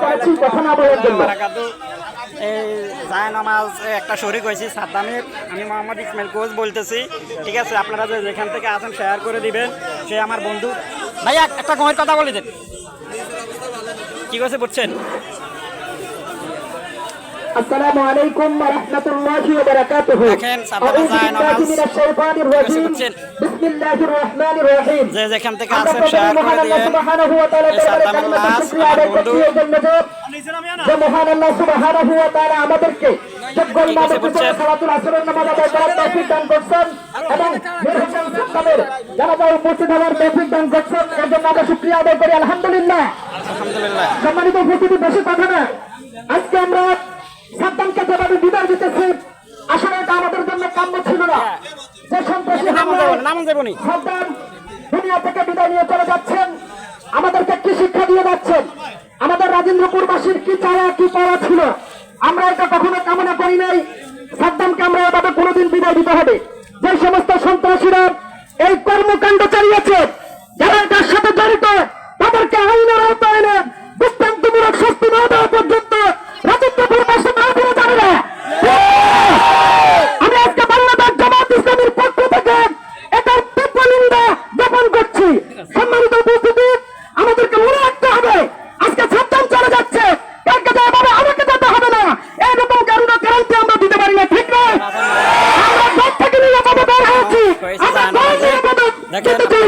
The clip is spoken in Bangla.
করেছি কথা না বলার জন্য। এই জায়নামাজ একটা শরীক হয়েছি সাদ্দামের, আমি মোহাম্মদ ইসমাইল কোচ বলতেছি। ঠিক আছে, আপনারা যে যেখান থেকে আছেন শেয়ার করে দিবেন। সে আমার বন্ধু। ভাইয়া একটা গমের কথা বলে দেন, কি কথা বুঝছেন? আসসালামু আলাইকুম ওয়া রাহমাতুল্লাহি ওয়া বারাকাতুহু। দেখেন সাদ্দামে জায়নামাজ বিসমিল্লাহির রহমানির রহিম। যে যেখান থেকে আছেন শেয়ার করে দিবেন। এই সাদ্দামের লাশ আমার বন্ধু। যে মহান আল্লাহ সুবহানাহু ওয়া তাআলা আমাদেরকে যোগ্য ইমামের পিছনে সালাতুল আসরের নামাজ আদায় করার তৌফিক দান করছেন এবং মেহরবান সাদ্দামের জানাজায় উপস্থিত হওয়ার তৌফিক দান করছেন। এর জন্য আমরা শুকরিয়া আদায় করি আলহামদুলিল্লাহ। আলহামদুলিল্লাহ। সম্মানিত উপস্থিতি, বেশি কথা না, আজকে আমরা সাদ্দামকে যেভাবে বিদায় দিতেছি আসলে এটা আমাদের জন্য কাম্য ছিল না। যে সন্ত্রাসী সাদ্দাম দুনিয়া থেকে বিদায় নিয়ে চলে যাচ্ছেন, আমাদেরকে কি শিক্ষা দিয়ে যাচ্ছেন, আমাদের রাজেন্দ্রপুরবাসীর কি চাওয়া কি পাওয়া ছিল, আমরা এটা কখনো কামনা করি নাই। সাদ্দামকে আমরা এভাবে কোনোদিন বিদায় দিতে হবে। যে সমস্ত সন্ত্রাসীরা এই কর্মকাণ্ড চালিয়েছে, যারা এটার সাথে জড়িত, তাদেরকে আইনের আওতায় এনে দৃষ্টান্তমূলক শাস্তি না দেওয়া পর্যন্ত রাজেন্দ্রপুরবাসী না ফিরে যাবে না। আমি আজকে বাংলাদেশ জামাত ইসলামীর পক্ষ থেকে এটার তীব্র নিন্দা জ্ঞাপন করছি। সম্মানিত উপস্থিতি, আমাদেরকে মনে রাখতে হবে আজকে সাদ্দাম চলে যাচ্ছে, কালকে যায় বাবা আমাকে যেতে হবে না, এরকম কারণে গ্যারান্টি আমরা দিতে পারি না। ঠিক নয়? আমরা ঘর থেকে নিরাপদে বের হয়েছি, আমরা ঘর নিরাপদে যেতে চাই।